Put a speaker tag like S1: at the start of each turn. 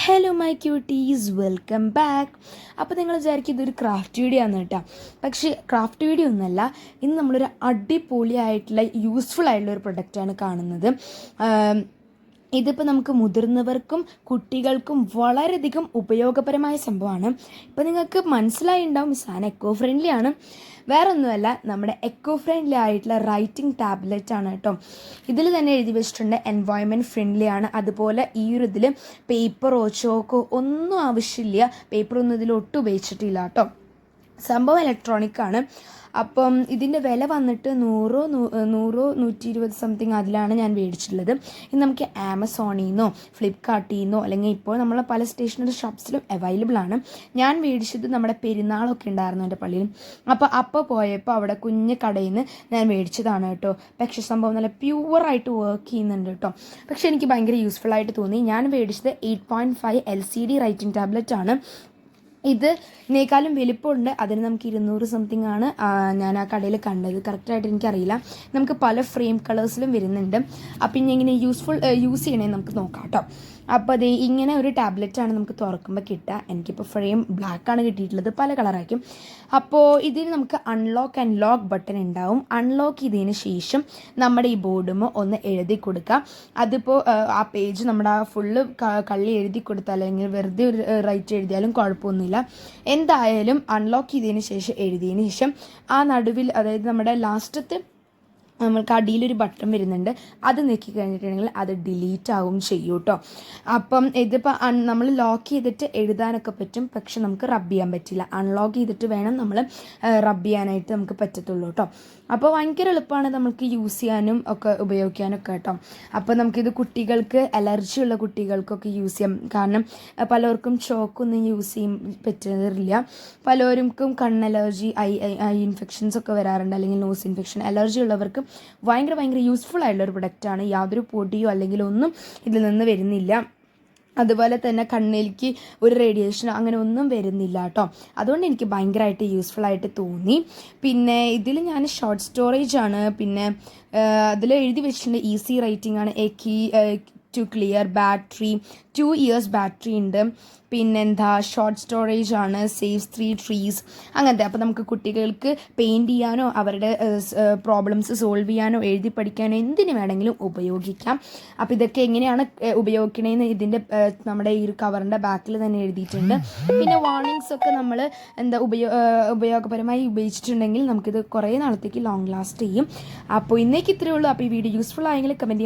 S1: Hello my quotes, welcome back. അപ്പോൾ നിങ്ങൾ വിചാരിക്കും ഇതൊരു ക്രാഫ്റ്റ് വീഡിയോ ആണ് കേട്ടോ. പക്ഷേ ക്രാഫ്റ്റ് വീഡിയോ ഒന്നുമല്ല. ഇന്ന് നമ്മളൊരു അടിപൊളിയായിട്ടുള്ള യൂസ്ഫുൾ ആയിട്ടുള്ള ഒരു പ്രൊഡക്റ്റാണ് കാണുന്നത്. ഇതിപ്പോൾ നമുക്ക് മുതിർന്നവർക്കും കുട്ടികൾക്കും വളരെയധികം ഉപയോഗപരമായ സംഭവമാണ്. ഇപ്പോൾ നിങ്ങൾക്ക് മനസ്സിലായിട്ടുണ്ടാവും ഈ സാധനം എക്കോ ഫ്രണ്ട്ലി ആണ്. വേറെ ഒന്നുമല്ല, നമ്മുടെ എക്കോ ഫ്രണ്ട്ലി ആയിട്ടുള്ള റൈറ്റിംഗ് ടാബ്ലറ്റ് ആണ് കേട്ടോ. ഇതിൽ തന്നെ എഴുതി വെച്ചിട്ടുണ്ട് എൻവയോൺമെൻറ്റ് ഫ്രണ്ട്ലി ആണ്. അതുപോലെ ഈ ഒരു ഇതിൽ പേപ്പറോ ചോക്കോ ഒന്നും ആവശ്യമില്ല. പേപ്പറൊന്നും ഇതിൽ ഒട്ടും ഉപയോഗിച്ചിട്ടില്ല കേട്ടോ. സംഭവം ഇലക്ട്രോണിക് ആണ്. അപ്പം ഇതിൻ്റെ വില വന്നിട്ട് 100 സംതിങ് അതിലാണ് ഞാൻ മേടിച്ചിട്ടുള്ളത്. ഇത് നമുക്ക് ആമസോണിൽ നിന്നോ ഫ്ലിപ്കാർട്ടിൽ നിന്നോ അല്ലെങ്കിൽ ഇപ്പോൾ നമ്മൾ പല സ്റ്റേഷനറി ഷോപ്സിലും അവൈലബിൾ ആണ്. ഞാൻ മേടിച്ചത് നമ്മുടെ പെരുന്നാളൊക്കെ ഉണ്ടായിരുന്നു എൻ്റെ പള്ളിയിൽ. അപ്പോൾ പോയപ്പോൾ അവിടെ കുഞ്ഞ് കടയിൽ നിന്ന് ഞാൻ മേടിച്ചതാണ് കേട്ടോ. പക്ഷേ സംഭവം നല്ല പ്യുവറായിട്ട് വർക്ക് ചെയ്യുന്നുണ്ട് കേട്ടോ. പക്ഷേ എനിക്ക് ഭയങ്കര യൂസ്ഫുൾ ആയിട്ട് തോന്നി. ഞാൻ മേടിച്ചത് 8.5 LCD റൈറ്റിംഗ് ടാബ്ലറ്റ് ആണ്. ഇതിനേക്കാളും വലിപ്പമുണ്ട്. അതിന് നമുക്ക് 200 സംതിങ് ആണ് ഞാൻ ആ കടയിൽ കണ്ടത്. കറക്റ്റായിട്ട് എനിക്കറിയില്ല. നമുക്ക് പല ഫ്രെയിം കളേഴ്സിലും വരുന്നുണ്ട്. അപ്പം ഇനി എങ്ങനെ യൂസ് ചെയ്യണേ നമുക്ക് നോക്കാം കേട്ടോ. അപ്പോൾ അത് ഇങ്ങനെ ഒരു ടാബ്ലറ്റാണ് നമുക്ക് തുറക്കുമ്പോൾ കിട്ടുക. എനിക്കിപ്പോൾ ഫ്രെയിം ബ്ലാക്കാണ് കിട്ടിയിട്ടുള്ളത്, പല കളറായിരിക്കും. അപ്പോൾ ഇതിന് നമുക്ക് അൺലോക്ക് ആൻഡ് ലോക്ക് ബട്ടൺ ഉണ്ടാവും. അൺലോക്ക് ചെയ്തതിന് ശേഷം നമ്മുടെ ഈ ബോർഡുമ്പോൾ ഒന്ന് എഴുതി കൊടുക്കുക. അതിപ്പോൾ ആ പേജ് നമ്മുടെ ആ ഫുള്ള് കള്ളി എഴുതി കൊടുത്താൽ അല്ലെങ്കിൽ വെറുതെ ഒരു റൈറ്റ് എഴുതിയാലും കുഴപ്പമൊന്നുമില്ല. എന്തായാലും അൺലോക്ക് ചെയ്തതിന് ശേഷം എഴുതിയതിന് ശേഷം ആ നടുവിൽ, അതായത് നമ്മുടെ ലാസ്റ്റത്തെ നമ്മൾക്ക് അടിയിലൊരു ബട്ടൺ വരുന്നുണ്ട്. അത് നീക്കി കഴിഞ്ഞിട്ടുണ്ടെങ്കിൽ അത് ഡിലീറ്റ് ആവും ചെയ്യും കേട്ടോ. അപ്പം ഇതിപ്പോൾ നമ്മൾ ലോക്ക് ചെയ്തിട്ട് എഴുതാനൊക്കെ പറ്റും, പക്ഷെ നമുക്ക് റബ്ബ് ചെയ്യാൻ പറ്റില്ല. അൺലോക്ക് ചെയ്തിട്ട് വേണം നമ്മൾ റബ്ബ് ചെയ്യാനായിട്ട് നമുക്ക് പറ്റത്തുള്ളൂ കേട്ടോ. അപ്പോൾ ഭയങ്കര എളുപ്പമാണ് നമുക്ക് യൂസ് ചെയ്യാനും ഒക്കെ ഉപയോഗിക്കാനൊക്കെ കേട്ടോ. അപ്പോൾ നമുക്കിത് കുട്ടികൾക്ക്, അലർജി ഉള്ള കുട്ടികൾക്കൊക്കെ യൂസ് ചെയ്യാം. കാരണം പലർക്കും ചോക്കൊന്നും യൂസ് ചെയ്യാൻ പറ്റുന്നില്ല. പലർക്കും കണ്ണലർജി, ഐ ഇൻഫെക്ഷൻസ് ഒക്കെ വരാറുണ്ട്, അല്ലെങ്കിൽ നോസ് ഇൻഫെക്ഷൻ, അലർജി ഉള്ളവർക്ക് ഭയങ്കര യൂസ്ഫുൾ ആയിട്ടുള്ളൊരു പ്രൊഡക്റ്റാണ്. യാതൊരു പൊടിയോ അല്ലെങ്കിൽ ഒന്നും ഇതിൽ നിന്ന് വരുന്നില്ല. അതുപോലെ തന്നെ കണ്ണിലേക്ക് ഒരു റേഡിയേഷനോ അങ്ങനെ ഒന്നും വരുന്നില്ല കേട്ടോ. അതുകൊണ്ട് എനിക്ക് ഭയങ്കരമായിട്ട് യൂസ്ഫുൾ ആയിട്ട് തോന്നി. പിന്നെ ഇതിൽ ഞാൻ ഷോർട്ട് സ്റ്റോറേജ് ആണ്. പിന്നെ അതിൽ എഴുതി വെച്ചിട്ടുണ്ട് ഈസി റൈറ്റിംഗ് ആണ്. A key to clear, battery 2 years battery ഉണ്ട്. പിന്നെന്താ ഷോർട്ട് സ്റ്റോറേജ് ആണ്, സേവ്സ് 3 trees അങ്ങനത്തെ. അപ്പോൾ നമുക്ക് കുട്ടികൾക്ക് പെയിൻറ്റ് ചെയ്യാനോ അവരുടെ പ്രോബ്ലംസ് സോൾവ് ചെയ്യാനോ എഴുതി പഠിക്കാനോ എന്തിനു വേണമെങ്കിലും ഉപയോഗിക്കാം. അപ്പോൾ ഇതൊക്കെ എങ്ങനെയാണ് ഉപയോഗിക്കണേന്ന് ഇതിൻ്റെ നമ്മുടെ ഈ ഒരു കവറിൻ്റെ ബാക്കിൽ തന്നെ എഴുതിയിട്ടുണ്ട്. പിന്നെ വാർണിങ്സ് ഒക്കെ നമ്മൾ ഉപയോഗപരമായി ഉപയോഗിച്ചിട്ടുണ്ടെങ്കിൽ നമുക്കിത് കുറേ നാളത്തേക്ക് ലോങ് ലാസ്റ്റ് ചെയ്യും. അപ്പോൾ ഇന്നേക്ക് ഇത്രയേ ഉള്ളൂ. അപ്പോൾ ഈ വീഡിയോ യൂസ്ഫുൾ ആയെങ്കിൽ കമൻറ്റ് ചെയ്യാം.